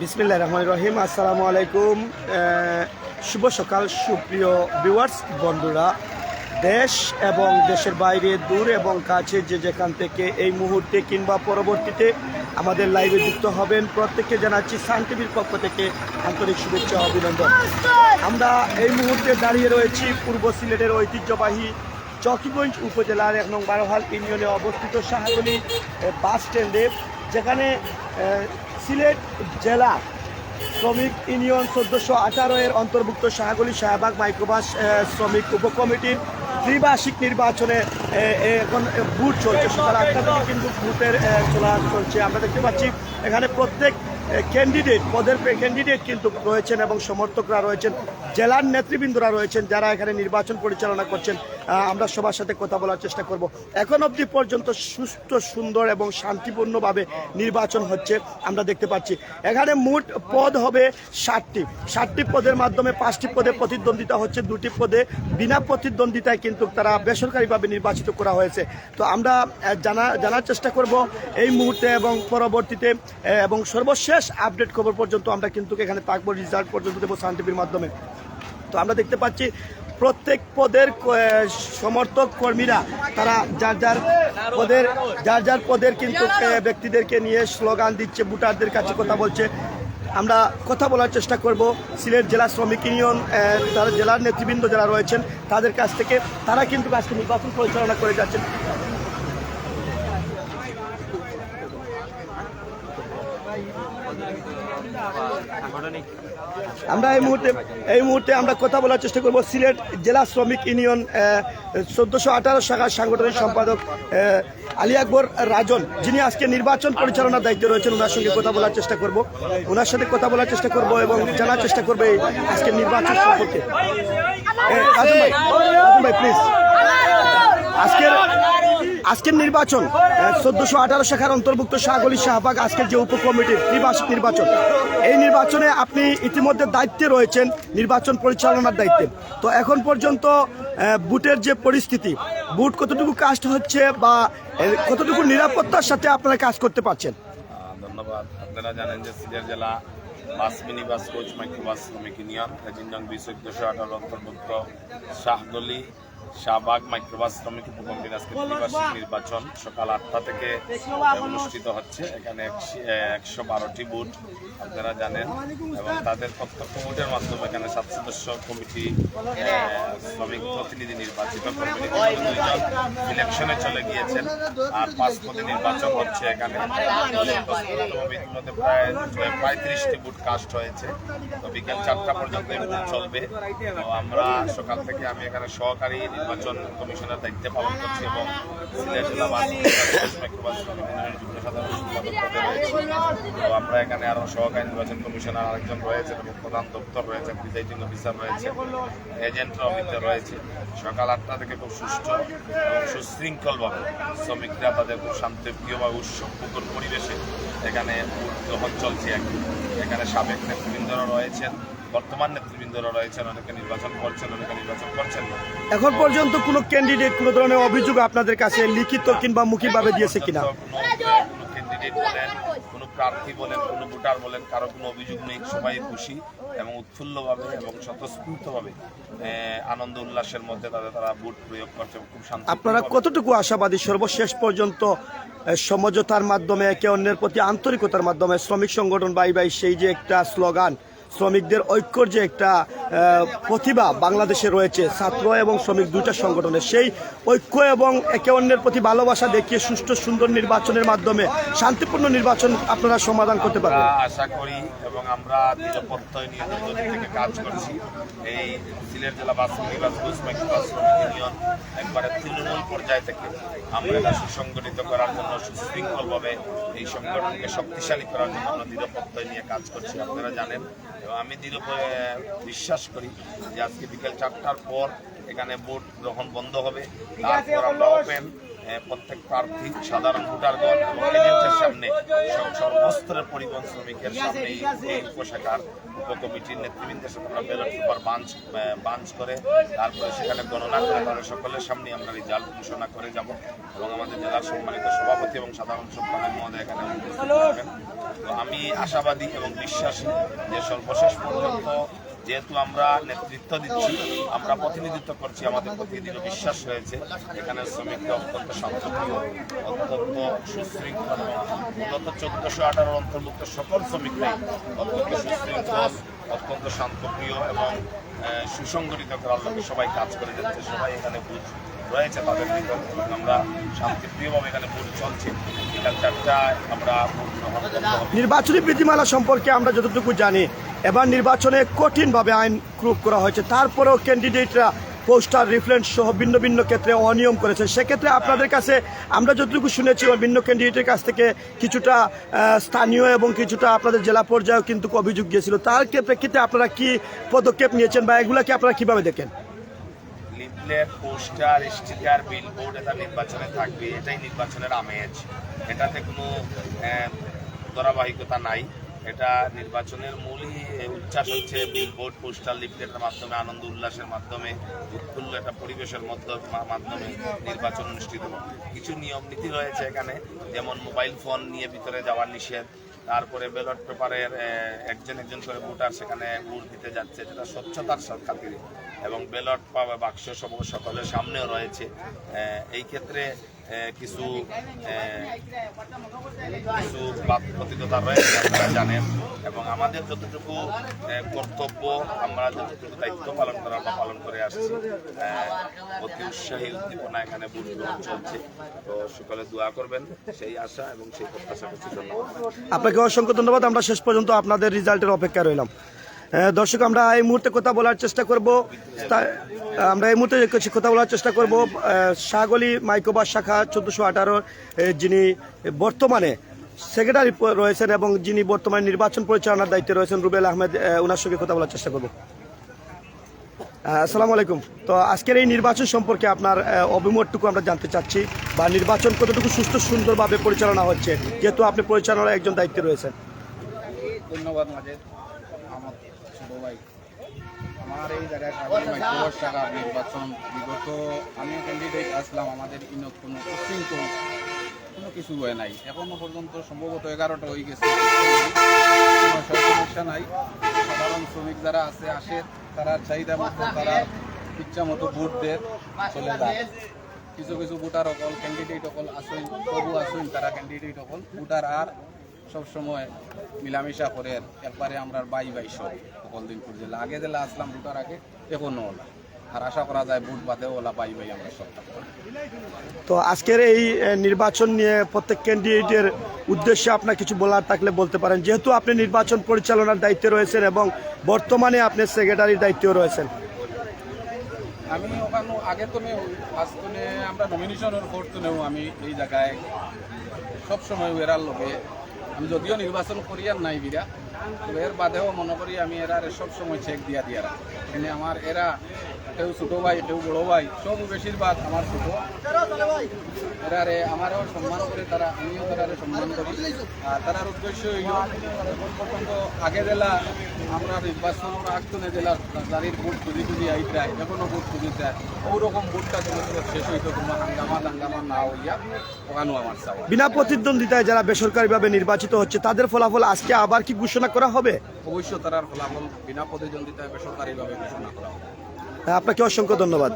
বিসমিল্লাহির রহমানির রহিম। আসসালামু আলাইকুম। শুভ সকাল সুপ্রিয় ভিউয়ার্স বন্ধুরা, দেশ এবং দেশের বাইরে, দূর এবং কাছে যে যেখান থেকে এই মুহূর্তে কিংবা পরবর্তীতে আমাদের লাইভে যুক্ত হবেন, প্রত্যেককে জানাচ্ছি সান টিভির পক্ষ থেকে আন্তরিক শুভেচ্ছা ও অভিনন্দন। আমরা এই মুহূর্তে দাঁড়িয়ে রয়েছি পূর্ব সিলেটের ঐতিহ্যবাহী চকিগঞ্জ উপজেলার ১ নং বারোহাল ইউনিয়নে অবস্থিত শাহগলি বাস স্ট্যান্ডে, যেখানে সিলেট জেলা শ্রমিক ইউনিয়ন ১৪১৮ এর অন্তর্ভুক্ত শাহগলি শাহবাগ মাইক্রোবাস শ্রমিক উপকমিটির ত্রিবার্ষিক নির্বাচনে এখন ভোট চলছে। সকাল ৮টা থেকে কিন্তু ভোটের চলা চলছে। আমরা দেখতে পাচ্ছি এখানে প্রত্যেক ক্যান্ডিডেট পদের ক্যান্ডিডেট কিন্তু রয়েছেন এবং সমর্থকরা রয়েছেন, জেলার নেতৃবৃন্দরা রয়েছেন যারা এখানে নির্বাচন পরিচালনা করছেন। আমরা সবার সাথে কথা বলার চেষ্টা করব। এখন অবধি পর্যন্ত সুস্থ, সুন্দর এবং শান্তিপূর্ণভাবে নির্বাচন হচ্ছে আমরা দেখতে পাচ্ছি। এখানে মোট পদ হবে 60টি পদের মাধ্যমে 5টি পদে প্রতিদ্বন্দ্বিতা হচ্ছে, 2টি পদে বিনা প্রতিদ্বন্দ্বিতায় কিন্তু তারা বেসরকারিভাবে নির্বাচিত করা হয়েছে। তো আমরা জানার চেষ্টা করব এই মুহূর্তে এবং পরবর্তীতে এবং সর্বশেষ আপডেট খবর পর্যন্ত আমরা কিন্তু এখানে থাকবো, রিজাল্ট পর্যন্ত দেবো সান টিভির মাধ্যমে। তো আমরা দেখতে পাচ্ছি প্রত্যেক পদের সমর্থক কর্মীরা তারা যার যার পদের কিন্তু ব্যক্তিদেরকে নিয়ে স্লোগান দিচ্ছে, ভোটারদের কাছে কথা বলছে। আমরা কথা বলার চেষ্টা করব সিলেট জেলা শ্রমিক ইউনিয়ন তারা জেলার নেতৃবৃন্দ যারা রয়েছেন তাদের কাছ থেকে। তারা কিন্তু আজকে নির্বাচন পরিচালনা করে যাচ্ছেন। আমরা এই মুহূর্তে আমরা কথা বলার চেষ্টা করব সিলেট জেলা শ্রমিক ইউনিয়ন ১৪১৮ শাখার সাংগঠনিক সম্পাদক আলী আকবর রাজন, যিনি আজকে নির্বাচন পরিচালনার দায়িত্বে রয়েছেন। ওনার সঙ্গে কথা বলার চেষ্টা করব, ওনার সাথে কথা বলার চেষ্টা করব এবং জানার চেষ্টা করবে আজকে নির্বাচন সম্পর্কে। রাজন ভাই প্লিজ, আজকের নির্বাচন ১৪১৮ শাখার অন্তর্ভুক্ত শাহগলি শাহবাগ আজকের যে উপকমিটির ত্রিবার্ষিক নির্বাচন, এই নির্বাচনে আপনি ইতিমধ্যে দায়িত্বে রয়েছেন, নির্বাচন পরিচালনার দায়িত্বে। তো এখন পর্যন্ত বুথের যে পরিস্থিতি, বুথ কতটুকু কাস্ট হচ্ছে বা কতটুকু নিরাপত্তার সাথে আপনারা কাজ করতে পারছেন? ধন্যবাদ। আপনারা জানেন যে সিলেট জেলা বাস মিনি বাস কোচ মাইক্রোবাস শ্রমিক ইউনিয়ন ১৪১৮ অন্তর্ভুক্ত শাহগলি শাহবাগ মাইক্রোবাস শ্রমিক উপকমিটির আজকে ত্রিবার্ষিক নির্বাচন সকাল ৮টা থেকে অনুষ্ঠিত হচ্ছে। এখানে ১১২টি বুথ আপনারা জানেন এবং তাদের প্রত্যক্ষ ভোটের মাধ্যমে এখানে 7 সদস্য কমিটি শ্রমিক প্রতিনিধি নির্বাচিত করবেন। ইলেকশনে চলে গিয়েছেন আর 5 পদে নির্বাচন হচ্ছে। এখানে প্রায় ৩৫টি বুথ কাস্ট হয়েছে। তো বিকেল 4টা পর্যন্ত এই বুথ চলবে। তো আমরা সকাল থেকে আমি এখানে সহকারী নির্বাচন কমিশনার দায়িত্বে পালন করছি এবং সিলেট জেলা মাইক্রোবাস যুগ্ম সাধারণ সম্পাদক পদে রয়েছি। তো আমরা এখানে আরো সহকারী নির্বাচন কমিশনার আরেকজন রয়েছেন এবং প্রধান দপ্তর রয়েছে, প্রিজাইডিং অফিসার রয়েছে, এজেন্টরা অফিসার রয়েছে। সকাল 8টা থেকে খুব সুষ্ঠু এবং সুশৃঙ্খলভাবে শ্রমিকরা তাদের খুব শান্তিপ্রিয়ভাবে উৎসবমুখর পরিবেশে এখানে ভোট গ্রহণ চলছে। এখানে সাবেক নেতৃবৃন্দরা রয়েছেন, বর্তমান নেতৃবৃন্দরা রয়েছেন, অনেকে নির্বাচন করছেন, অনেকে নির্বাচন করছেন না। এখন পর্যন্ত কোনো ক্যান্ডিডেট কোনো ধরনের অভিযোগ আপনাদের কাছে লিখিত কিংবা মৌখিকভাবে দিয়েছে কিনা? কোনো ক্যান্ডিডেট বলেন, কোনো প্রার্থী বলেন, কোনো ভোটার বলেন, কারো কোনো অভিযোগ নেই। সবাই খুশি এবং উৎফুল্লভাবে এবং স্বতঃস্ফূর্তভাবে আনন্দ উল্লাসের মধ্যে তারা ভোট প্রয়োগ করছে খুব শান্তি। আপনারা কতটুকু আশাবাদী সর্বশেষ পর্যন্ত সমঝোতার মাধ্যমে, একে অন্যের প্রতি আন্তরিকতার মাধ্যমে, শ্রমিক সংগঠন বাই বাই সেই যে একটা স্লোগান, শ্রমিকদের ঐক্যর যে একটা প্রতিভা বাংলাদেশে রয়েছে ছাত্র এবং শ্রমিক দুইটা সংগঠনের, সেই ঐক্য এবং একে অন্যের প্রতি ভালোবাসা দেখিয়ে সুষ্ঠু সুন্দর নির্বাচনের মাধ্যমে শান্তিপূর্ণ নির্বাচন আপনারা সমাধান করতে পারবেন আশা করি এবং আমরা দৃঢ় প্রত্যয় নিয়ে দীর্ঘদিন থেকে কাজ করছি। এই সিলেট জেলা বাস মিনিবাস কোচ মাইক্রোবাস শ্রমিক ইউনিয়ন একবারে তৃণমূল পর্যায় থেকে আমরা এটা সুসংগঠিত করার জন্য, সুশৃঙ্খলভাবে এই সংগঠনকে শক্তিশালী করার জন্য আমরা দৃঢ় প্রত্যয় নিয়ে কাজ করছি। আপনারা জানেন এবং আমি দৃঢ় বিশ্বাস করি যে আজকে বিকেল 4টার পর এখানে ভোট গ্রহণ বন্ধ হবে। তারপর আমরা ওপেন প্রত্যেক প্রার্থী, সাধারণ ভোটারগণ এবং এজেন্টের সামনে, সর্বস্তরের পরিবহন শ্রমিকের সামনে এই উপশাখার উপকমিটির নেতৃবৃন্দের সাথে আমরা ব্যালট পেপার বাঞ্চ করে তারপরে সেখানে গণনা করে তাদের সকলের সামনে আমরা রেজাল্ট ঘোষণা করে যাব এবং আমাদের জেলার সম্মানিত সভাপতি এবং সাধারণ সম্পাদক মহোদয় এখানে উপস্থিত থাকবেন। তো আমি আশাবাদী এবং বিশ্বাসী যে সর্বশেষ পর্যন্ত যেহেতু আমরা নেতৃত্ব দিচ্ছি, আমরা প্রতিনিধিত্ব করছি, আমাদের প্রতি দৃঢ় বিশ্বাস রয়েছে এখানে শ্রমিকরা অত্যন্ত শান্তপ্রিয়, অত্যন্ত সুশৃঙ্খল, মূলত 1418 অন্তর্ভুক্ত সকল শ্রমিকরাই অত্যন্ত সুশৃঙ্খল, অত্যন্ত শান্তপ্রিয় এবং সুসংগঠিত করার লক্ষ্যে সবাই কাজ করে যাচ্ছে। সবাই এখানে বুথ রয়েছে তাদের ভিতর এবং আমরা শান্তিপ্রিয়ভাবে এখানে ভোট চলছে। বিকাল 4টায় আমরা ভোট গ্রহণ করতে হবে। নির্বাচনী বিধিমালা সম্পর্কে আমরা যতটুকু জানি, এবার নির্বাচনে কঠিনভাবে আইন প্রয়োগ করা হয়েছে, তারপরেও ক্যান্ডিডেটরা পোস্টার রিফ্লেন্ট সহ ভিন্ন ভিন্ন ক্ষেত্রে অনিয়ম করেছে। সেক্ষেত্রে আপনাদের কাছে আমরা যতটুকু শুনেছি ভিন্ন ক্যান্ডিডেটের কাছ থেকে কিছুটা স্থানীয় এবং কিছুটা আপনাদের জেলা পর্যায়েও কিন্তু অভিযোগ গিয়েছিল। তার প্রেক্ষিতে আপনারা কি পদক্ষেপ নিয়েছেন বা এগুলাকে আপনারা কিভাবে দেখেন? লিফলেট, পোস্টার, স্টিকার, বিলবোর্ড এটা নির্বাচনে থাকবে, এটাই নির্বাচনের আমেজ। এটাতে কোনো ধারাবাহিকতা নাই। এটা নির্বাচনের মূলই উচ্ছ্বাস হচ্ছে বিলবোর্ড, পোস্টার, লিফলেটের মাধ্যমে, আনন্দ উল্লাসের মাধ্যমে, উৎফুল্ল একটা পরিবেশের মাধ্যমে নির্বাচন অনুষ্ঠিত হবে। কিছু নিয়ম নীতি রয়েছে এখানে, যেমন মোবাইল ফোন নিয়ে ভিতরে যাওয়ার নিষেধ, তারপরে ব্যালট পেপারের একজন করে ভোটার সেখানে ভোট দিতে যাচ্ছে, যেটা স্বচ্ছতার খাতিরে, এবং ব্যালট বাক্স সকলের সামনেও রয়েছে। এই ক্ষেত্রে কিছু বাধ্যবাধকতা রয়েছে আপনারা জানেন, এবং আমাদের যতটুকু কর্তব্য, আমরা যতটুকু দায়িত্ব পালন করে আসছি। অতি উৎসাহী উদ্দীপনা এখানে ভোট গ্রহণ চলছে। তো সকলে দোয়া করবেন, সেই আশা এবং সেই প্রত্যাশা করছি। ধন্যবাদ। আপনাকে অসংখ্য ধন্যবাদ। আমরা শেষ পর্যন্ত আপনাদের রেজাল্টের অপেক্ষা রইলাম। দর্শক, আমরা এই মুহূর্তে কথা বলার চেষ্টা করব শাহগলি মাইক্রোবাস শাখা 1418 যিনি বর্তমানে সেক্রেটারি রয়েছেন এবং যিনি বর্তমানে নির্বাচন পরিচালনার দায়িত্বে রয়েছেন, রুবেল আহমেদ, ওনার সঙ্গে কথা বলার চেষ্টা করব। আসসালামু আলাইকুম। তো আজকের এই নির্বাচন সম্পর্কে আপনার অভিমতটুকু আমরা জানতে চাচ্ছি, বা নির্বাচন কতটুকু সুস্থ সুন্দরভাবে পরিচালনা হচ্ছে, যেহেতু আপনি পরিচালনার একজন দায়িত্বে রয়েছেন। ধন্যবাদ মাজেদ। আমার ছোট ভাই, আমার এই জায়গায় মাইক্রোবাস শাখা নির্বাচন বিগত আমিও ক্যান্ডিডেট আসলাম, আমাদের কোনো উশৃঙ্খল কোনো কিছু হয় নাই এখনো পর্যন্ত। সম্ভবত 11টা হয়ে গেছে, কোনো সমস্যা নাই। সাধারণ শ্রমিক যারা আসে তারা চাহিদা মতো, তারা ইচ্ছা মতো ভোট দিয়ে চলে যায়। কিছু ভোটার অকল ক্যান্ডিডেট অকল আসেন, তবু আসেন তারা ক্যান্ডিডেট অকল ভোটার আর সবসময় মিলামিশা করে। একবারে আমরা বাই সব সকল দিন জেলা আগে জেলা আসলাম ভোটার আগে, এখনো ওলা, আর আশা করা যায় ভোট বাদেও ওলা বাই আমরা সব। তো আজকের এই নির্বাচন নিয়ে প্রত্যেক ক্যান্ডিডেটের উদ্দেশ্যে আপনার কিছু বলার থাকলে বলতে পারেন, যেহেতু আপনি নির্বাচন পরিচালনার দায়িত্বে রয়েছেন এবং বর্তমানে আপনি সেক্রেটারির দায়িত্বেও রয়েছেন। আমি ওখানে আগে তো ফার্স্টনে আমরা নমিনেশনের করতে নেব। আমি এই জায়গায় সবসময় এরার লোকে, আমি যদিও নির্বাচন করি আর নাই বিরা, তবে এর বাদেও মনে করি আমি এরার সবসময় চেক দিয়া রাখি। এখানে আমার এরা কেউ ছোটো ভাই, কেউ বড়ো ভাই, সব বেশিরভাগ আমার ছোটো। এরারে আমারও সম্মান করে তারা, আমিও তারা সম্মান করি। আর তারার উদ্দেশ্য হইল এখন পর্যন্ত আগে জেলা আমরা নির্বাচন আগতনে জেলার যারির ভোট খুঁজি আইতায়, এখনও ভোট খুঁজি যায়, ওরকম ভোটটা শেষ হইতো কোনো হাঙ্গামা না হইয়া ওখানেও আমার চাওয়া। বিনা প্রতিদ্বন্দ্বিতায় যারা বেসরকারিভাবে নির্বাচিত হচ্ছে তাদের ফলাফল আজকে আবার কি ঘোষণা করা হবে? অবশ্য তারার ফলাফল বিনা প্রতিদ্বন্দ্বিতায় বেসরকারিভাবে ঘোষণা করা হবে। আপনাকে অসংখ্য ধন্যবাদ।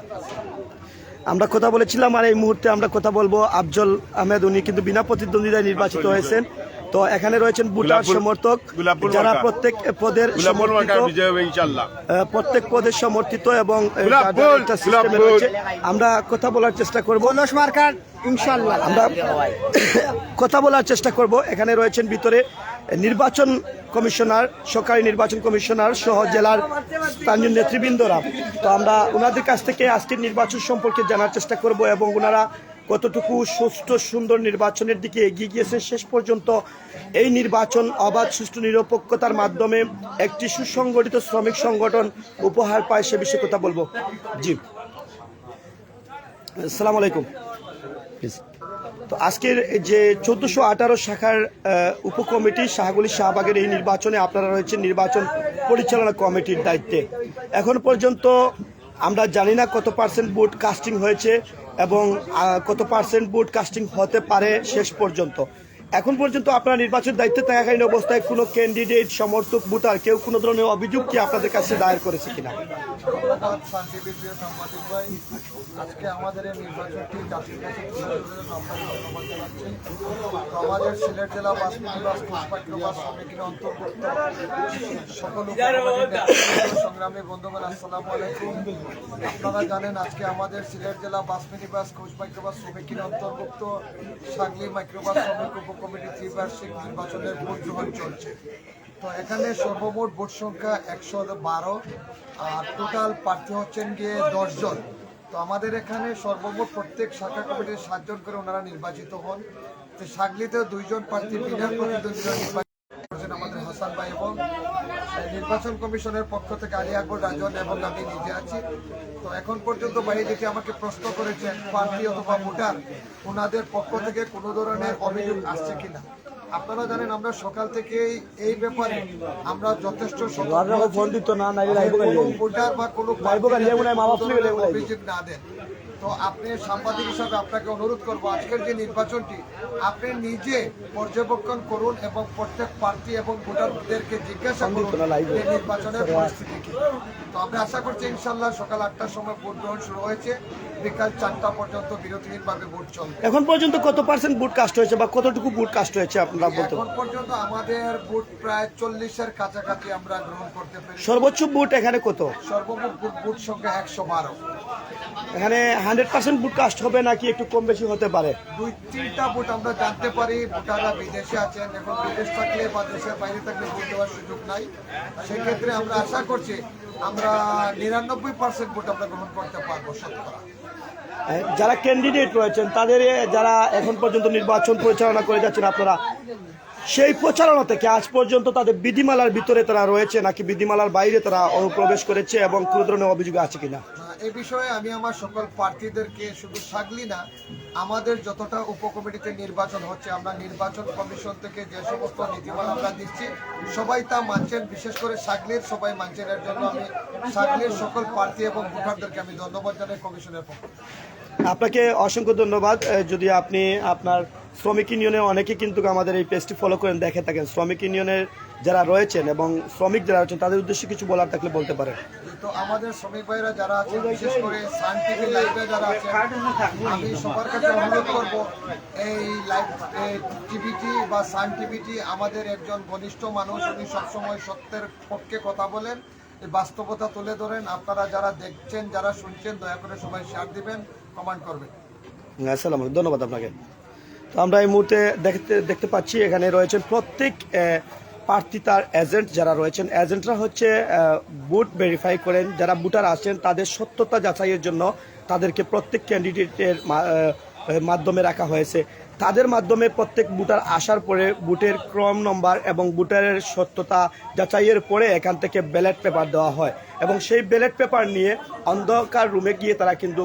আমরা কথা বলেছিলাম, আর এই মুহূর্তে আমরা কথা বলবো আফজল আহমেদ, উনি কিন্তু বিনা প্রতিদ্বন্দ্বিতায় নির্বাচিত হয়েছেন। তো এখানে রয়েছেন ভোটার সমর্থক, যারা প্রত্যেক পদের সমর্থিত এবং আমরা কথা বলার চেষ্টা করবো। আমরা কথা বলার চেষ্টা করব। এখানে রয়েছেন ভিতরে নির্বাচন কমিশনার, সরকারি নির্বাচন কমিশনার সহ জেলার স্থানীয় নেতৃবৃন্দরা। তো আমরা ওনাদের কাছ থেকে আজকের নির্বাচন সম্পর্কে জানার চেষ্টা করব এবং ওনারা কতটুকু সুষ্ঠু সুন্দর নির্বাচনের দিকে এগিয়ে গিয়েছে। শেষ পর্যন্ত এই নির্বাচন অবাধ, সুষ্ঠু, নিরপেক্ষতার মাধ্যমে একটি সুসংগঠিত শ্রমিক সংগঠন উপহার পায়, সে বিষয়ে কথা বলবো। জি, আসসালামু আলাইকুম। তো আজকের যে 1418 শাখার উপকমিটি শাহগলি শাহবাগের এই নির্বাচনে আপনারা রয়েছেন নির্বাচন পরিচালনা কমিটির দায়িত্বে। এখন পর্যন্ত আমরা জানি না কত পার্সেন্ট ভোট কাস্টিং হয়েছে এবং কত পার্সেন্ট ভোট কাস্টিং হতে পারে শেষ পর্যন্ত। এখন পর্যন্ত আপনারা নির্বাচন দায়িত্বে থাকাকালীন অবস্থায় কোনো ক্যান্ডিডেট সমর্থক ভোটার কেউ কোনো ধরনের অভিযোগ কি আপনাদের কাছে দায়ের করেছে কিনা? ধন্যবাদ শান্তিবীর প্রিয় সাংবাদিক ভাই। আজকে আমাদের এই নির্বাচনটি জাতির কাছে তুলে ধরার জন্য আপনাকে ধন্যবাদ জানাচ্ছি। তো আমাদের সিলেট জেলা বাস কোষপাঠ্যবাস সমিতির অন্তর্ভুক্ত সকল সংগ্রামী বন্ধুগণ, আসসালামু আলাইকুম। আপনারা জানেন আজকে আমাদের সিলেট জেলা বাস মিনিবাস কোষপাঠ্যবাস সমিতির অন্তর্ভুক্ত সাগলি মাইক্রোবাস শ্রমিক উপকমিটি ত্রিবার্ষিক নির্বাচনের ভোট গ্রহণ চলছে। তো এখানে সর্বমোট ভোট সংখ্যা 112 আর টোটাল প্রার্থী হচ্ছেন গিয়ে 10 জন। তো আমাদের এখানে সর্বমোট প্রত্যেক শাখা কমিটির 7 জন করে ওনারা নির্বাচিত হন। তো সাগলিতে 2 জন প্রার্থী বিনা প্রতিদ্বন্দ্বীরা নির্বাচিত করেছেন আমাদের হাসান ভাই, এবং নির্বাচন কমিশনের পক্ষ থেকে আলী আকবর রাজন এবং আমি নিজে আছি। তো এখন পর্যন্ত বাইরে যেটি আমাকে প্রশ্ন করেছেন প্রার্থী অথবা ভোটার ওনাদের পক্ষ থেকে কোনো ধরনের অভিযোগ আসছে কিনা। আপনারা জানেন আমরা সকাল থেকে এই ব্যাপারে আমরা যথেষ্ট ভোটার বা কোনো অভিযোগ না দেন। তো আপনি সাংবাদিক হিসাবে আপনাকে অনুরোধ করবো আজকের যে নির্বাচনটি আপনি নিজে পর্যবেক্ষণ করুন এবং প্রত্যেক প্রার্থী এবং ভোটারদেরকে জিজ্ঞাসা করুন এই নির্বাচনের পরিস্থিতি কি। তো আমরা আশা করছি ইনশাল্লাহ সকাল 8টার সময় ভোট গ্রহণ শুরু হয়েছে, বিকাল 4টা পর্যন্ত বিরতিহীনভাবে ভোট চলবে। এখন পর্যন্ত কত % ভোট কাস্ট হয়েছে বা কতটুকু ভোট কাস্ট হয়েছে আপনারা বলতে? এখন পর্যন্ত আমাদের ভোট প্রায় 40-এর কাছাকাছি আমরা গ্রহণ করতে পেরেছি। সর্বোচ্চ ভোট এখানে কত? সর্বমোট ভোট সংখ্যা 112। এখানে 100% ভোট কাস্ট হবে নাকি একটু কম বেশি হতে পারে? 2-3টা ভোট আমরা জানতে পারি ভোটাররা বিদেশে আছেন, এখন বিদেশ থাকলে বা দেশের বাইরে থাকলে ভোট দেওয়ার সুযোগ নাই। সেক্ষেত্রে আমরা আশা করছি আমরা 99% ভোট আমরা গ্রহণ করতে পারবো শতকরা। যারা ক্যান্ডিডেট রয়েছেন তাদের যারা এখন পর্যন্ত নির্বাচন পরিচালনা করে যাচ্ছেন আপনারা, সেই প্রচারণা থেকে আজ পর্যন্ত তাদের বিধিমালার ভিতরে তারা রয়েছে নাকি বিধিমালার বাইরে তারা অনুপ্রবেশ করেছে এবং কোনো ধরনের অভিযোগ আছে কিনা? এই বিষয়ে আমি আমার সকল প্রার্থীদেরকে শুধু সাগলি না আমাদের যতটা উপকমিটিতে নির্বাচন হচ্ছে আমরা নির্বাচন কমিশন থেকে যে সমস্ত নীতিমালা আমরা দিচ্ছি সবাই তা মানছেন, বিশেষ করে সাগলির সবাই মানছেন। এর জন্য আমি সাগলির সকল প্রার্থী এবং ভোটারদেরকে আমি ধন্যবাদ জানাই কমিশনের পক্ষ থেকে। আপনাকে অসংখ্য ধন্যবাদ। যদি আপনি আপনার শ্রমিক ইউনিয়নে অনেকে কিন্তু আমাদের এই পেজটি ফলো করেন দেখে থাকেন, শ্রমিক ইউনিয়নের যারা রয়েছেন এবং শ্রমিক যারা রয়েছেন তাদের উদ্দেশ্যে কিছু বলার থাকলে বলতে পারেন। তো আমাদের শ্রমিক ভাইরা যারা আছেন, বিশেষ করে সান টিভি লাইভে যারা আছেন, আমি সবার কাছে অনুরোধ করবো এই লাইভ টিভিটি বা সান টিভিটি আমাদের একজন ঘনিষ্ঠ মানুষ, উনি সবসময় সত্যের পক্ষে কথা বলেন, এই বাস্তবতা তুলে ধরেন। আপনারা যারা দেখছেন যারা শুনছেন দয়া করে সবাই শেয়ার দিবেন, কমেন্ট করবেন। আসসালামু আলাইকুম, ধন্যবাদ আপনাকে। তো আমরা এই মুহূর্তে দেখতে পাচ্ছি এখানে রয়েছেন প্রত্যেক প্রার্থী তার এজেন্ট যারা রয়েছেন, এজেন্টরা হচ্ছে ভোট ভেরিফাই করেন। যারা ভোটার আসেন তাদের সত্যতা যাচাইয়ের জন্য তাদেরকে প্রত্যেক ক্যান্ডিডেটের মাধ্যমে রাখা হয়েছে। তাদের মাধ্যমে প্রত্যেক ভোটার আসার পরে ভোটের ক্রম নম্বর এবং ভোটারের সত্যতা যাচাইয়ের পরে এখান থেকে ব্যালট পেপার দেওয়া হয় এবং সেই ব্যালট পেপার নিয়ে অন্ধকার রুমে গিয়ে তারা কিন্তু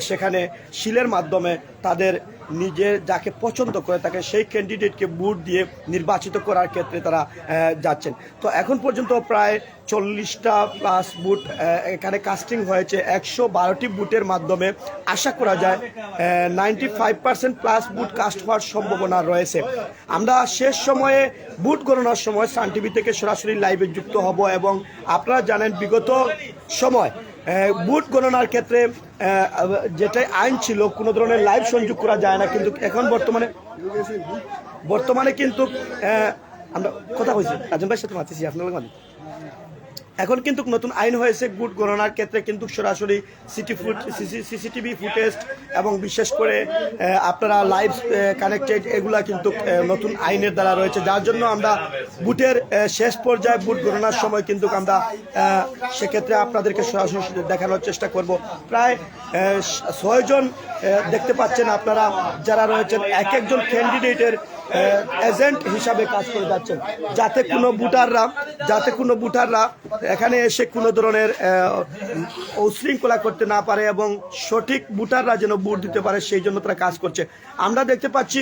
সেখানে সিলের মাধ্যমে তাদের নিজের যাকে পছন্দ করে তাকে সেই ক্যান্ডিডেটকে ভোট দিয়ে নির্বাচিত করার ক্ষেত্রে তারা যাচ্ছেন। তো এখন পর্যন্ত প্রায় 40টা প্লাস ভোট এখানে কাস্টিং হয়েছে। 112টি ভোটের মাধ্যমে আশা করা যায় 95% প্লাস ভোট কাস্ট হওয়ার সম্ভাবনা রয়েছে। আমরা শেষ সময়ে ভোট গণনার সময় সান টিভি থেকে সরাসরি লাইভে যুক্ত হব এবং আপনারা জানেন বিগত সময় ভোট গণনার ক্ষেত্রে যেটাই আইন ছিল কোনো ধরনের লাইভ সংযোগ করা যায় না, কিন্তু এখন বর্তমানে কিন্তু আমরা কথা বলছি রাজন ভাইয়ের সাথে মাতিছি আপনার মানে এখন কিন্তু নতুন আইন হয়েছে ভোট গণনার ক্ষেত্রে কিন্তু সরাসরি সিসিটিভি ফুটেজ এবং বিশেষ করে আপনারা লাইভ কানেক্টেড এগুলা কিন্তু নতুন আইনের দ্বারা রয়েছে, যার জন্য আমরা ভোটের শেষ পর্যায়ে ভোট গণনার সময় কিন্তু আমরা সেক্ষেত্রে আপনাদেরকে সরাসরি দেখানোর চেষ্টা করব। প্রায় 6 জন দেখতে পাচ্ছেন আপনারা যারা রয়েছেন এক একজন ক্যান্ডিডেটের এজেন্ট হিসাবে কাজ করে যাচ্ছেন, যাতে কোনো ভোটাররা এখানে এসে কোনো ধরনের উশৃঙ্খলা করতে না পারে এবং সঠিক ভোটাররা যেন ভোট দিতে পারে সেই জন্য তারা কাজ করছে। আমরা দেখতে পাচ্ছি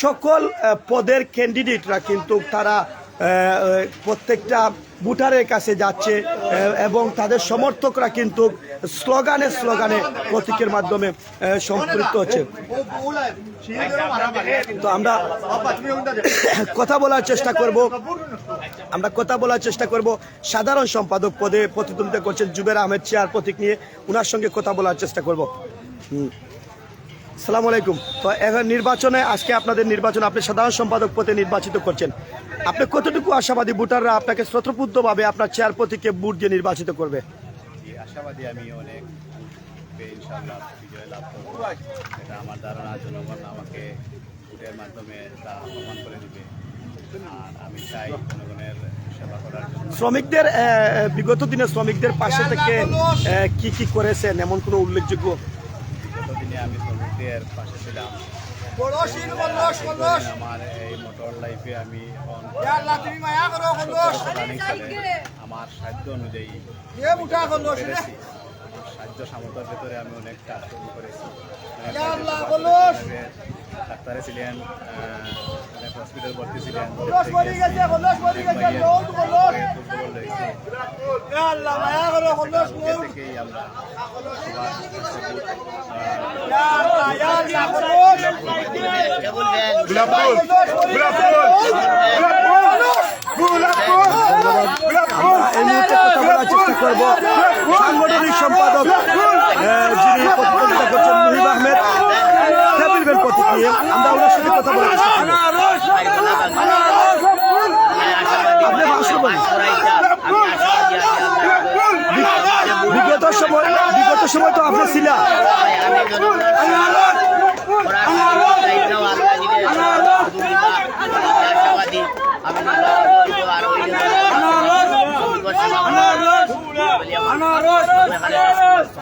সকল পদের ক্যান্ডিডেটরা কিন্তু তারা প্রত্যেকটা ভোটারের কাছে যাচ্ছে এবং তাদের সমর্থকরা কিন্তু স্লোগানে প্রতীকের মাধ্যমে সম্পৃক্ত হচ্ছে। তো আমরা কথা বলার চেষ্টা করব সাধারণ সম্পাদক পদে প্রতিদ্বন্দ্বিতা করছেন জুবের আহমেদ চেয়ার প্রতীক নিয়ে, ওনার সঙ্গে কথা বলার চেষ্টা করব। আসসালামু আলাইকুম। তো এখন আজকে আপনাদের নির্বাচন, আপনি সাধারণ সম্পাদক পদে নির্বাচিত করছেন, আপনি কতটুকু আশাবাদী ভোটাররা আপনাকে স্বতঃস্ফূর্তভাবে আপনার চেয়ার প্রতীকে ভোট দিয়ে নির্বাচিত করবে? আশাবাদী আমি অনেক ইনশাআল্লাহ বিজয় লাভ করবো। এটা আমার ধারণা জনগণ আমাকে ভোটের মাধ্যমে তা প্রমাণ করে দিবে। আর আমি চাই জনগণের সেবা করার জন্য। শ্রমিকদের বিগত দিনে শ্রমিকদের পাশে থেকে কি করেছেন এমন কোনো উল্লেখযোগ্য? বিগত দিনে আমি শ্রমিকদের পাশে ছিলাম। আমার এই মোটর লাইফে আমি এখন রানিং চলে, আমার সাধ্য অনুযায়ী পেরেছি। সাহায্য সামর্থ্যের ভেতরে আমি অনেক কাজ করেছি। ডাক্তারে ছিলেন, অনেক হসপিটাল ভর্তি ছিলেন, থেকেই আমরা এই মুহূর্তে কথা বলার চেষ্টা করব সাংগঠনিক সম্পাদক যিনি প্রতিদ্বন্দ্বিতা করছেন মুহিব আহমেদ টেবিল প্রতীক নিয়ে, আমরা ওনার সাথে কথা বলার চেষ্টা করব। আপনি ভাষণ বলুন। বিগত সময় তো আপনি ছিলেন।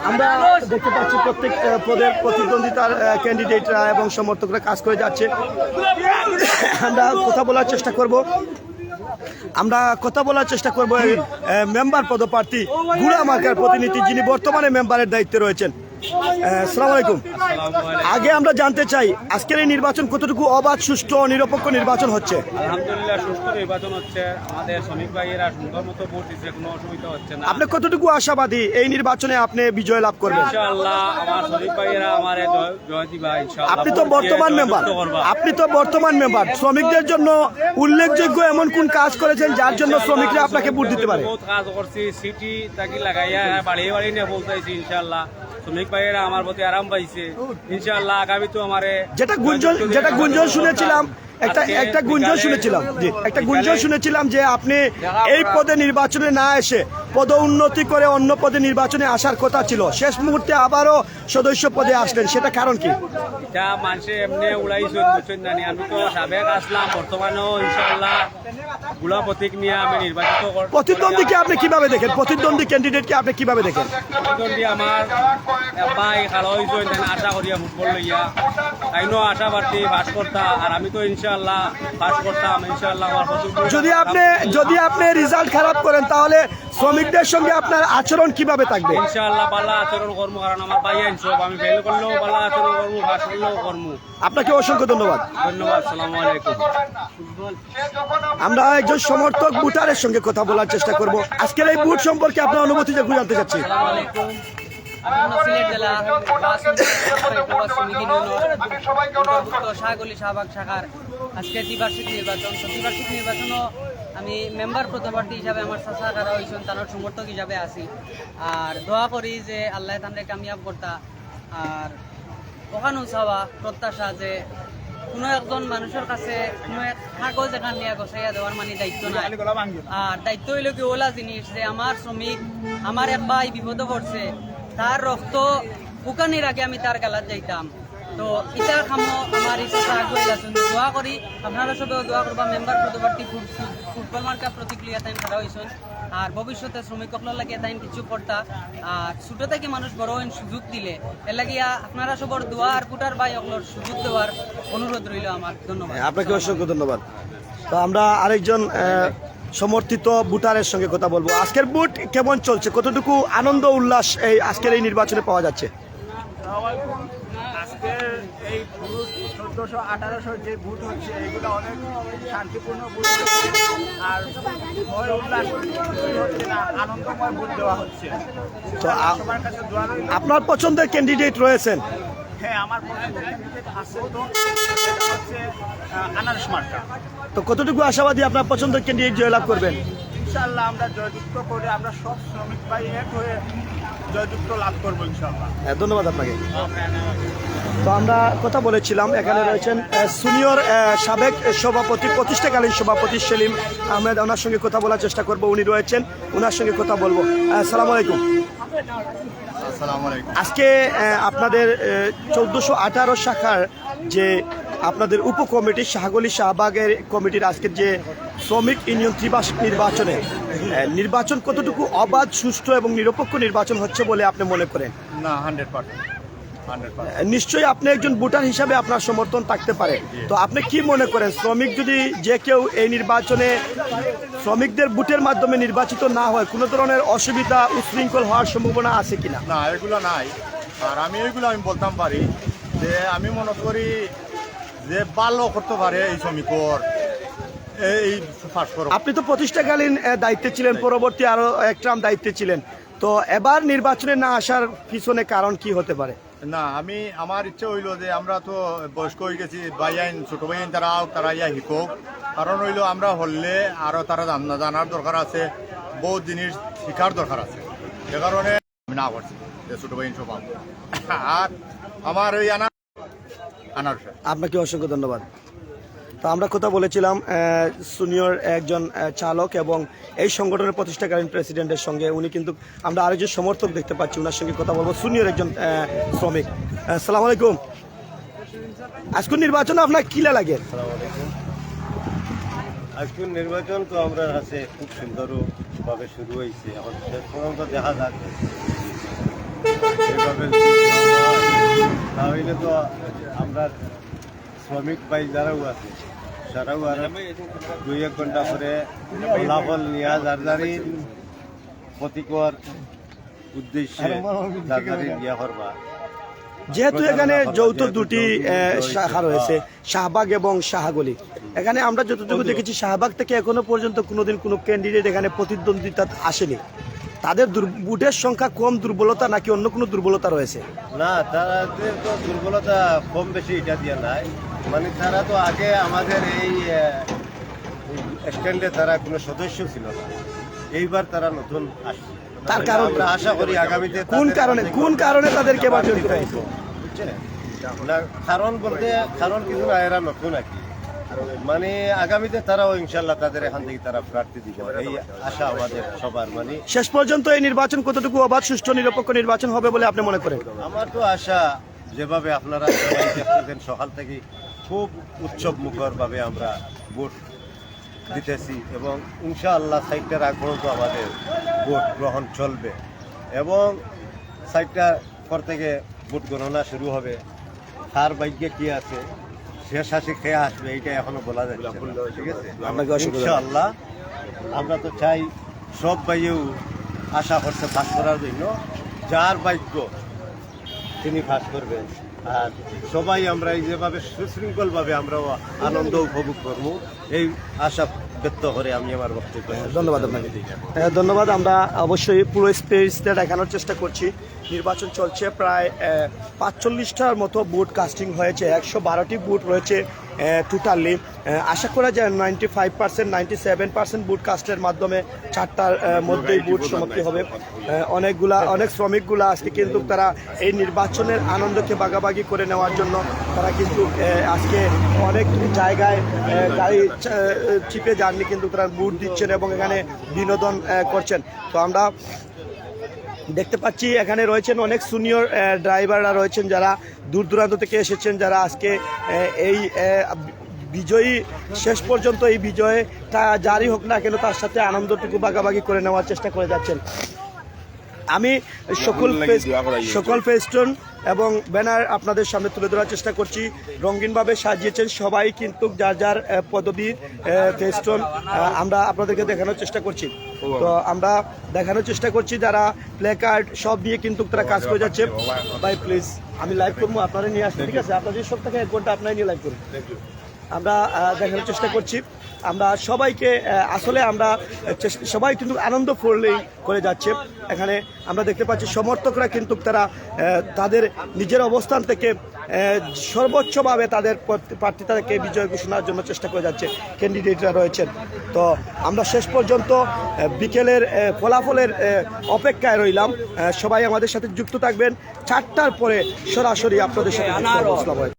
আমরা দেখতে পাচ্ছি প্রত্যেক পদের প্রতিদ্বন্দ্বিতার ক্যান্ডিডেটরা এবং সমর্থকরা কাজ করে যাচ্ছে। আমরা কথা বলার চেষ্টা করব মেম্বার পদপ্রার্থী গুড়া মার্কার প্রতিনিধি যিনি বর্তমানে মেম্বারের দায়িত্বে রয়েছেন। আসসালামু আলাইকুম। আগে আমরা জানতে চাই আজকের এই নির্বাচন কতটুকু অবাধ, সুষ্ঠু ও নিরপেক্ষ নির্বাচন হচ্ছে? আলহামদুলিল্লাহ সুষ্ঠু নির্বাচন হচ্ছে, আমাদের শ্রমিক ভাইয়েরা সুন্দর মতো ভোট দিচ্ছে, কোনো অসুবিধা হচ্ছে না। আপনি কতটুকু আশাবাদী এই নির্বাচনে আপনি বিজয় লাভ করবেন? ইনশাআল্লাহ আমার শ্রমিক ভাইয়েরা আমার জয় দিবা ইনশাআল্লাহ। আপনি তো বর্তমান মেম্বার, শ্রমিকদের জন্য উল্লেখযোগ্য এমন কোন কাজ করেছেন যার জন্য শ্রমিকরা আপনাকে ভোট দিতে পারে? বহুত কাজ করছি, সিটি তাকি লাগাইয়া বাড়িয়ে বাড়ি নিয়ে পৌঁছাইছি ইনশাআল্লাহ। শ্রমিক ভাইয়েরা আমার প্রতি আরাম পাইছে ইনশাআল্লাহ। আগামী তো আমারে যেটা গুঞ্জন শুনেছিলাম একটা গুঞ্জন শুনেছিলাম যে আপনি এই পদে নির্বাচনে না এসে পদ উন্নতি করে অন্য পদে নির্বাচনে আসার কথা ছিল, শেষ মুহূর্তে আবারও সদস্য পদে আসলেন, সেটা কারণ কি? এটা মানুষে এমনি উড়াইছেন বুঝছেন জানি। আমি তো সাবেক আসলাম, বর্তমানেও ইনশাআল্লাহ গুলা প্রতীক নিয়ে আমি নির্বাচিত করব। প্রতিদ্বন্দ্বীকে আপনি কিভাবে দেখেন? প্রতিদ্বন্দ্বী ক্যান্ডিডেটকে আপনি কিভাবে দেখেন? প্রতিদ্বন্দ্বী আমার ভাই খালো হয়েছেন, আশা করিয়া ফুটবল লইয়া তাইনও আশাবাদী বাস করতা। আর আমি তো ইনশাআল্লাহ পাস করতাম ইনশাআল্লাহ। আমার যদি আপনি রেজাল্ট খারাপ করেন তাহলে শ্রমিকদের সঙ্গে আপনার আচরণ কিভাবে থাকবে? ইনশাআল্লাহ ভালো আচরণ করবো, কারণ আমার ভাই সব আমি ফেল করলেও ভালো আচরণ করবো, পাস করলেও করবো। আপনাকে অসংখ্য ধন্যবাদ। আসসালামু আলাইকুম। আমরা একজন সমর্থক ভোটারের সঙ্গে কথা বলার চেষ্টা করব। আজকের এই ভোট সম্পর্কে আপনার অনুভূতি জানতে চাচ্ছি। সিলেট জেলা শাহগলি শাহবাগ শাখার আজকে দ্বিবার্ষিক নির্বাচন। দ্বিবার্ষিক নির্বাচনও আমি মেম্বার পদপ্রার্থী হিসাবে আমার চাচা কারা হয়েছেন তার সমর্থক হিসাবে আছি। আর দোয়া করি যে আল্লাহ তাদের কামিয়াব করতা। আর ওখানে চাওয়া প্রত্যাশা যে কোনো একজন মানুষের কাছে কোনো এক কাগজ এখান নিয়ে গোছাইয়া দেওয়ার মানে দায়িত্ব নাই। আর দায়িত্ব হইল কি ওলা জিনিস যে আমার শ্রমিক, আমার এক ভাই বিপদে পড়ছে, তার রক্ত উকানির আগে আমি তার গালাত যাইতাম। তো ইটা খামো আমার ইচ্ছা আগ্রহী আছেন, দোয়া করি আপনারা সবেও দোয়া করবা। মেম্বার পদপ্রার্থী ফুটবল মার্কা প্রতিক্রিয়া তাই খারাপ হয়েছেন। আর ভবিষ্যতে শ্রমিক সকল লাগে তাই কিছু করতা। আর ছোটো থেকে মানুষ বড় হইন সুযোগ দিলে এর লাগিয়া আপনারা সবর দোয়া আর ফুটার ভাই সকলের সুযোগ দেওয়ার অনুরোধ রইল আমার। ধন্যবাদ। আপনাকে অসংখ্য ধন্যবাদ। তো আমরা আরেকজন সমর্থিত ভোটারের সঙ্গে কথা বলবো। আজকের ভোট কেমন চলছে? কতটুকু আনন্দ উল্লাস এই আজকের এই নির্বাচনে পাওয়া যাচ্ছে? আজকের এই পুরুষ 1400-1800 যে ভোট হচ্ছে এগুলো অনেক শান্তিপূর্ণ ভোট হচ্ছে, আর ভয় উল্লাস হচ্ছে না, আনন্দময় ভোট দেওয়া হচ্ছে। তো সবার কাছে দোয়া রইল। আপনার পছন্দের ক্যান্ডিডেট রয়েছেন? হ্যাঁ, আমার পছন্দের ক্যান্ডিডেট আছে, তো সেটা হচ্ছে আনারস মার্কা। তো কতটুকু আশাবাদী আপনার পছন্দের ক্যান্ডিডেট জয়লাভ করবেন? ইনশাআল্লাহ আমরা জয়যুক্ত করে আমরা সব শ্রমিক ভাই এক হয়ে জয়যুক্ত লাভ করবো ইনশাআল্লাহ। ধন্যবাদ আপনাকে। তো আমরা কথা বলেছিলাম, এখানে রয়েছেন সিনিয়র সাবেক সভাপতি, প্রতিষ্ঠাকালীন সভাপতি সেলিম আহমেদ। ওনার সঙ্গে কথা বলার চেষ্টা করব, উনি রয়েছেন, ওনার সঙ্গে কথা বলবো। আসসালামু আলাইকুম। আসসালামু আলাইকুম। আজকে আপনাদের 1418 শাখার যে আপনাদের উপকমিটি শাহগলি শাহবাগের কমিটির আজকের যে শ্রমিক ইউনিয়ন ত্রিবার্ষিক নির্বাচনে নির্বাচন কতটুকু অবাধ, সুষ্ঠু এবং নিরপেক্ষ নির্বাচন হচ্ছে বলে আপনি মনে করেন? না, 100%। নিশ্চয়ই আপনি একজন ভোটার হিসাবে আপনার সমর্থন থাকতে পারে, তো আপনি কি মনে করেন শ্রমিক যদি যে কেউ এই নির্বাচনে শ্রমিকদের ভোটের মাধ্যমে নির্বাচিত না হয় কোনো ধরনের অসুবিধা উশৃঙ্খল হওয়ার সম্ভাবনা আছে কিনা? না, এগুলো নাই। আর আমি বলতাম পারি যে আমি মনে করি যে ভালো করতে পারে এই শ্রমিকর এই পাস করো। আপনি তো প্রতিষ্ঠাকালীন দায়িত্বে ছিলেন, পরবর্তী আরো এক টার্ম দায়িত্বে ছিলেন, তো এবার নির্বাচনে না আসার পিছনে কারণ কি হতে পারে? না, আমার ইচ্ছে হইলো যে আমরা তো বয়স্ক হয়ে গেছি, ভাইয়াইন ছোট ভাইয়াইন তারা ইয়া শিকক, কারণ হইলো আমরা হলে আরো তারা জানার দরকার আছে, বহুত জিনিস শিখার দরকার আছে, সে কারণে আমি না করছি যে ছোট ভাইয়াইন সব। আর আমার ওই আনারস। আপনাকে অসংখ্য ধন্যবাদ। তো আমরা কথা বলেছিলাম সিনিয়র একজন চালক এবং এই সংগঠনের প্রতিষ্ঠাকালীন প্রেসিডেন্টের সঙ্গে, উনি কিন্তু আমরা আরেকজন সমর্থক দেখতে পাচ্ছি, ওনার সঙ্গে কথা বলবো, সিনিয়র একজন শ্রমিক। আসসালামু আলাইকুম। আজকের নির্বাচন আপনার কিলা লাগে? আজকের নির্বাচন তো আমরা কাছে খুব সুন্দরভাবে শুরু হয়েছে, এখন শেষ পর্যন্ত দেখা যাক এইভাবে তাহলে তো আমরা শ্রমিক ভাই যারাও আছে তারাও আর 2-1 ঘন্টা পরে ফলাফল নিয়ে যার প্রতিকর উদ্দেশ্যে যার ইয়া করবা। যেহেতু এখানে যৌথ দুটি শাখা রয়েছে, শাহবাগ এবং শাহগলি, এখানে আমরা যতটুকু দেখেছি শাহবাগ থেকে এখনো পর্যন্ত কোনোদিন কোনো ক্যান্ডিডেট এখানে প্রতিদ্বন্দ্বিতা আসেনি। তাদের ভোটের সংখ্যা কম, দুর্বলতা নাকি অন্য কোনো দুর্বলতা রয়েছে? না, তাদের তো দুর্বলতা কম বেশি এটা দিয়ে নাই, মানে তারা তো আগে আমাদের এই স্ট্যান্ডে তারা কোনো সদস্য ছিল না, এইবার তারা নতুন আসছে। তার কারণ আমরা আশা করি আগামীতে কোন কারণে তাদেরকে এবার জড়িত হয়েছে? বুঝছেন না, কারণ বলতে কারণ কিছু না, এরা নতুন আর কি, মানে আগামীতে তারাও ইনশাল্লাহ তাদের এখান থেকে তারা প্রার্থী দিবে, এই আশা আমাদের সবার। মানে শেষ পর্যন্ত এই নির্বাচন কতটুকু অবাধ, সুষ্ঠু, নিরপেক্ষ নির্বাচন হবে বলে আপনি মনে করেন? আমার তো আশা, যেভাবে আপনারা সবাই দেখতেছেন সকাল থেকে খুব উৎসব মুখরভাবে আমরা ভোট দিতেছি, এবং ইনশাআল্লাহ 4টার আগ পর্যন্ত আমাদের ভোট গ্রহণ চলবে, এবং 4টার পর থেকে ভোট গণনা শুরু হবে। কার ভাগ্যে কি আছে, শেষ হাসি খেয়ে আসবে এইটা এখনো বলা যাচ্ছে না, ঠিক আছে? ইনশাআল্লাহ আমরা তো চাই সব ভাইয়েও আশা করছে পাস করার জন্য, যার ভাগ্য তিনি পাস করবেন, আর সবাই আমরা এই যেভাবে সুশৃঙ্খলভাবে আমরাও আনন্দ উপভোগ করবো, এই আশা ব্যক্ত করে আমি আমার বক্তব্য। ধন্যবাদ আপনাকে। ধন্যবাদ। আমরা অবশ্যই পুরো স্পেসটা দেখানোর চেষ্টা করছি। নির্বাচন চলছে, প্রায় 45টার মতো বুথ কাস্টিং হয়েছে, 112টি বুথ রয়েছে টোটালি। আশা করা যায় 95%, 97% বুথ কাস্টের মাধ্যমে 4টার মধ্যেই বুথ সমাপ্তি হবে। অনেক শ্রমিকগুলা আজকে কিন্তু তারা এই নির্বাচনের আনন্দকে ভাগাভাগি করে নেওয়ার জন্য তারা কিন্তু আজকে অনেক জায়গায় গাড়ি চিপে যাননি, কিন্তু তারা বুট দিচ্ছেন এবং এখানে বিনোদন করছেন। তো আমরা দেখতে পাচ্ছি এখানে রয়েছেন অনেক সিনিয়র ড্রাইভাররা রয়েছেন, যারা দূর দূরান্ত থেকে এসেছেন, যারা আজকে এই বিজয়ী শেষ পর্যন্ত এই বিজয়টা জারি হোক না কেন তার সাথে আনন্দটুকু ভাগাভাগি করে নেওয়ার চেষ্টা করে যাচ্ছেন। আমি সকল ফেস্টুন এবং ব্যানার আপনাদের সামনে তুলে ধরার চেষ্টা করছি। রঙিনভাবে সাজিয়েছেন সবাই, কিন্তু যার যার পদবী ফেস্টুন আমরা আপনাদেরকে দেখানোর চেষ্টা করছি। তো আমরা দেখানোর চেষ্টা করছি যারা প্লে কার্ড সব দিয়ে কিন্তু তারা কাজ করে যাচ্ছে। ভাই প্লিজ, আমি লাইভ করবো, আপনারা নিয়ে আসবেন, ঠিক আছে? আপনাদের সব থেকে 1 ঘন্টা আপনারা নিয়ে লাইভ করুন। আমরা দেখানোর চেষ্টা করছি। আমরা সবাইকে আসলে আমরা সবাই কিন্তু আনন্দ ফুল্লি করে যাচ্ছে। এখানে আমরা দেখতে পাচ্ছি সমর্থকরা কিন্তু তারা তাদের নিজের অবস্থান থেকে সর্বোচ্চভাবে তাদের প্রার্থীতাকে বিজয় ঘোষণার জন্য চেষ্টা করে যাচ্ছে, ক্যান্ডিডেটরা রয়েছেন। তো আমরা শেষ পর্যন্ত বিকেলের ফলাফলের অপেক্ষায় রইলাম। সবাই আমাদের সাথে যুক্ত থাকবেন। 4টার পরে সরাসরি আপনাদের সাথে যুক্ত হবো। আসসালামু আলাইকুম।